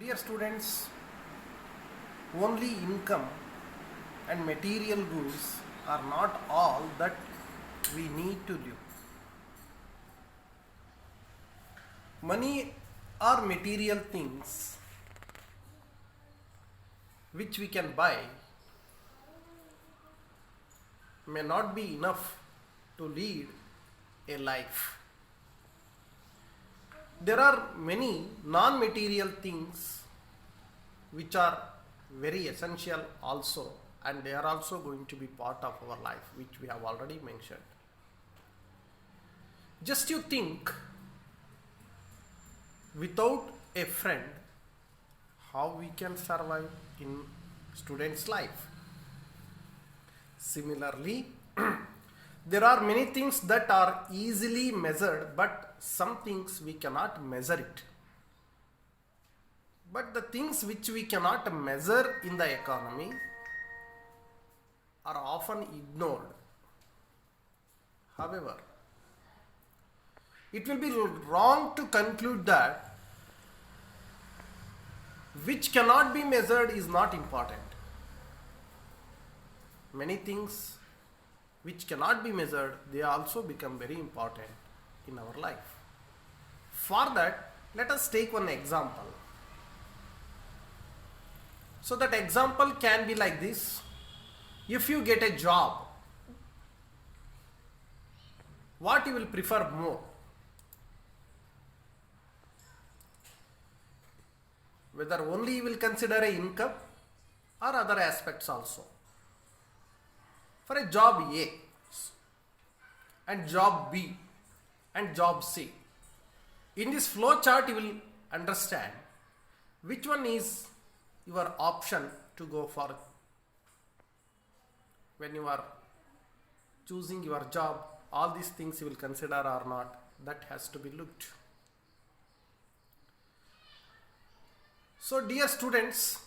Dear students, only income and material goods are not all that we need to live. Money or material things which we can buy may not be enough to lead a life. There are many non material things which are very essential also, and they are also going to be part of our life, which we have already mentioned. Just you think, without a friend, how we can survive in student's life. Similarly, there are many things that are easily measured, but some things we cannot measure it. But the things which we cannot measure in the economy are often ignored. However, it will be wrong to conclude that which cannot be measured is not important. Many things which cannot be measured, they also become very important in our life. For that, let us take one example. So that example can be like this. If you get a job, what you will prefer more? Whether only you will consider a income or other aspects also. For a job A and job B and job C, in this flow chart you will understand which one is your option to go for when you are choosing your job. All these things you will consider or not, that has to be looked. So dear students,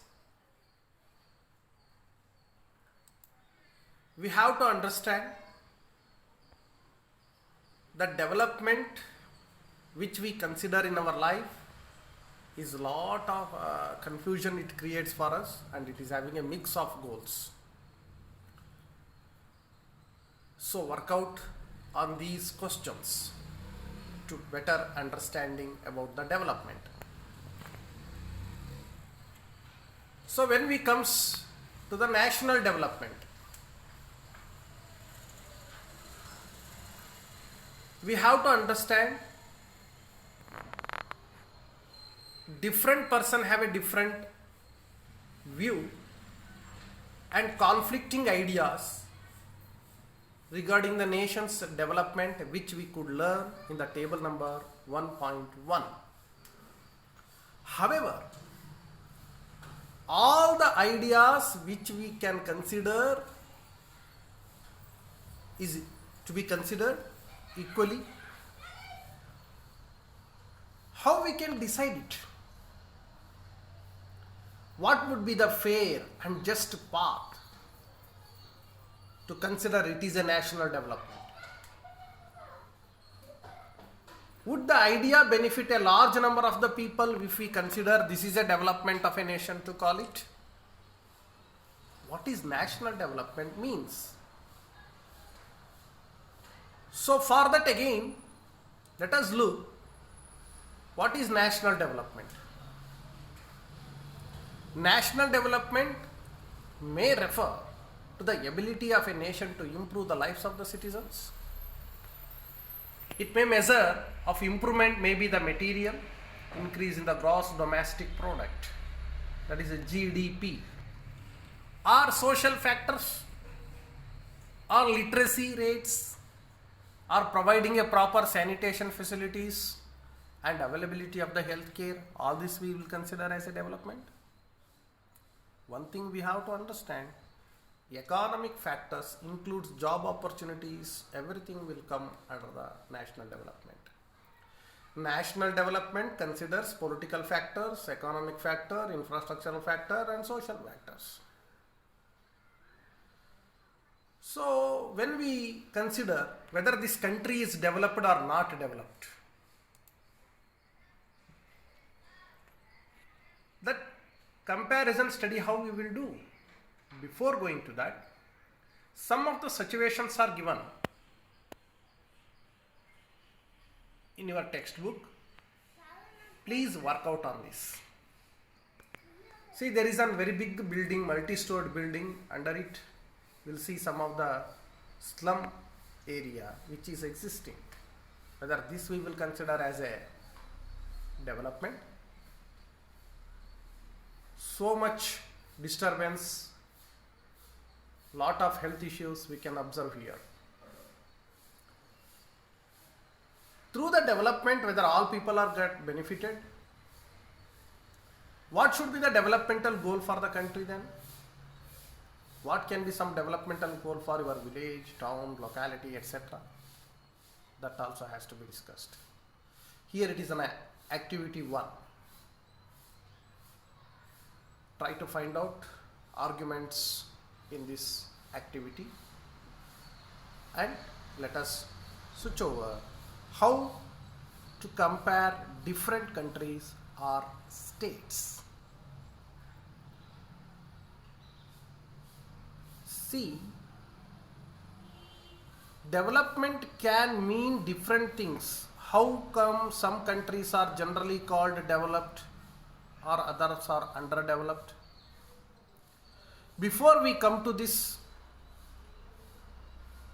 we have to understand that development which we consider in our life is a lot of confusion it creates for us, and it is having a mix of goals. So work out on these questions to better understanding about the development. So when we comes to the national development, we have to understand different person have a different view and conflicting ideas regarding the nation's development, which we could learn in the table number 1.1. However, all the ideas which we can consider is to be considered equally. How we can decide it? What would be the fair and just path to consider it is a national development? Would the idea benefit a large number of the people if we consider this is a development of a nation to call it? What is national development means? So for that again, let us look what is national development. National development may refer to the ability of a nation to improve the lives of the citizens. It may measure of improvement may be the material, increase in the gross domestic product, that is a GDP, or social factors, or literacy rates, or providing a proper sanitation facilities and availability of the health care. All this we will consider as a development. One thing we have to understand, economic factors includes job opportunities, everything will come under the national development. National development considers political factors, economic factor, infrastructural factor and social factors. So when we consider whether this country is developed or not developed, That comparison study how we will do. Before going to that, some of the situations are given in your textbook. Please work out on this. See, there is a very big building, multi-stored building. Under it, we'll see some of the slum area which is existing. Whether this we will consider as a development. So much disturbance, lot of health issues we can observe here. Through the development, whether all people are get benefited, what should be the developmental goal for the country then? What can be some developmental goal for your village, town, locality, etc.? That also has to be discussed. Here it is an activity 1. Try to find out arguments in this activity and let us switch over how to compare different countries or states. See, development can mean different things. How come some countries are generally called developed or others are underdeveloped? Before we come to this,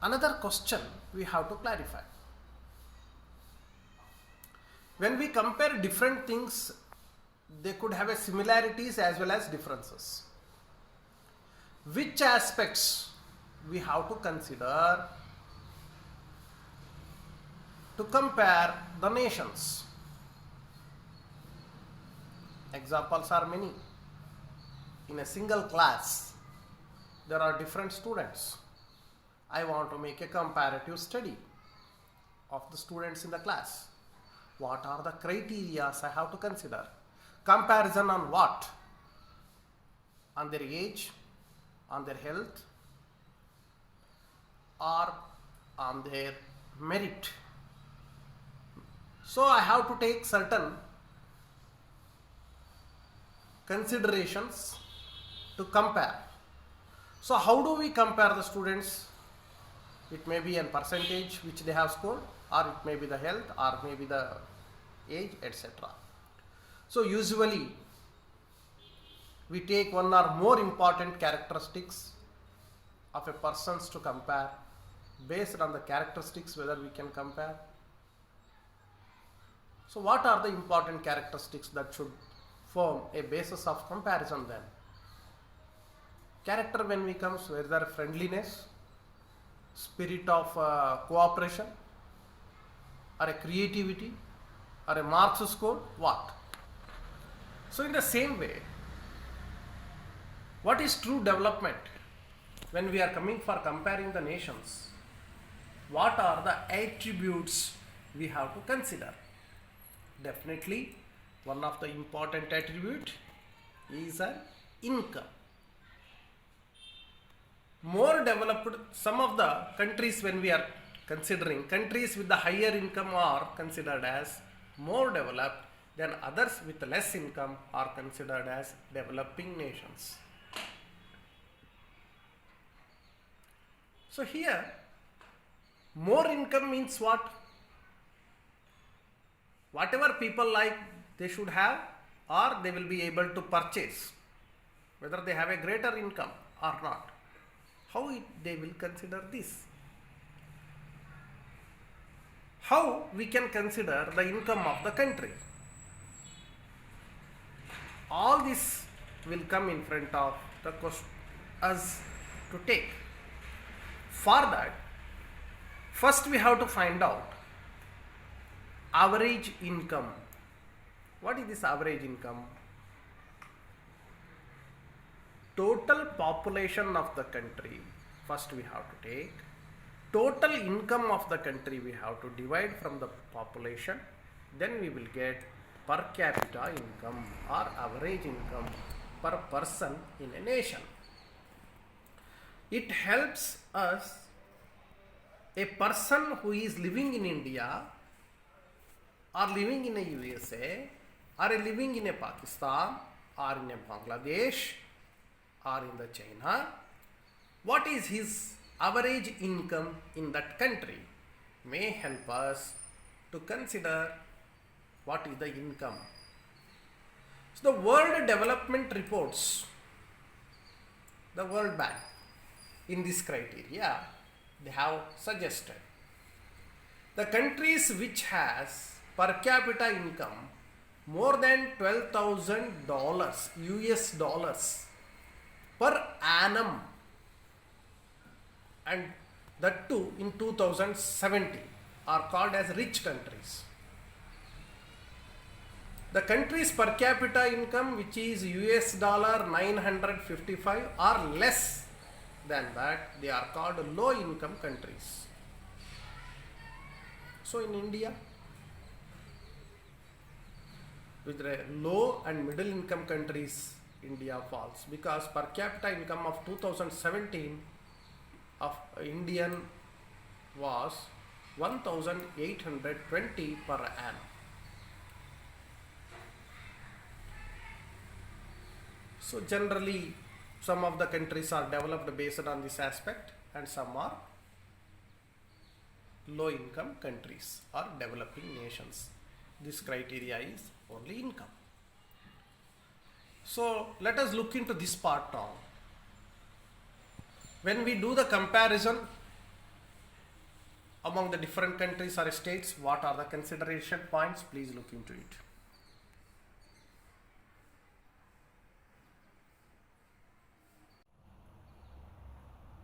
another question we have to clarify. When we compare different things, they could have a similarities as well as differences. Which aspects we have to consider to compare the nations? Examples are many. In a single class, there are different students. I want to make a comparative study of the students in the class. What are the criteria I have to consider? Comparison on what? On their age, on their health, or on their merit. So I have to take certain considerations to compare. So how do we compare the students? It may be a percentage which they have scored, or it may be the health, or maybe the age, etc. So usually we take one or more important characteristics of a persons to compare. Based on the characteristics, whether we can compare. So what are the important characteristics that should form a basis of comparison then? Character, when we comes, whether friendliness, spirit of cooperation, or a creativity, or a marks score, what? So in the same way, what is true development? When we are coming for comparing the nations, what are the attributes we have to consider? Definitely, one of the important attribute is an income. More developed, some of the countries, when we are considering, countries with the higher income are considered as more developed, than others with less income are considered as developing nations. So here, more income means what? Whatever people like, they should have, or they will be able to purchase, whether they have a greater income or not. How they will consider this? How we can consider the income of the country? All this will come in front of the us to take. For that, first we have to find out average income. What is this average income? Total population of the country, first we have to take. Total income of the country we have to divide from the population. Then we will get per capita income or average income per person in a nation. It helps us, a person who is living in India or living in a USA or living in a Pakistan or in a Bangladesh or in the China, what is his average income in that country may help us to consider what is the income. So the World Development Reports, the World Bank, in this criteria, they have suggested the countries which has per capita income more than $12,000 US dollars per annum, and that too in 2070, are called as rich countries. The country's per capita income, which is US dollar 955 or less than that, they are called low income countries. So in India, with the low and middle income countries, India falls, because per capita income of 2017 of Indian was 1,820 per annum. So generally, some of the countries are developed based on this aspect, and some are low income countries or developing nations. This criteria is only income. So let us look into this part now. When we do the comparison among the different countries or states, what are the consideration points? Please look into it.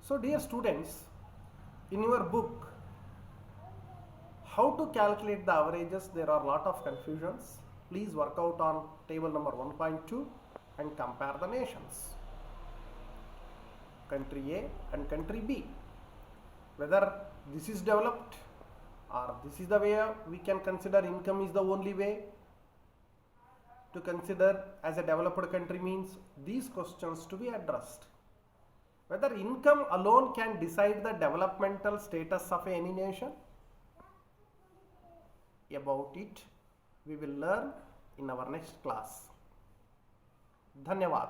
So dear students, in your book, how to calculate the averages, there are a lot of confusions. Please work out on table number 1.2 and compare the nations, country A and country B, whether this is developed or this is the way we can consider income is the only way to consider as a developed country. Means these questions to be addressed. Whether income alone can decide the developmental status of any nation, about it we will learn in our next class. Dhanyavad.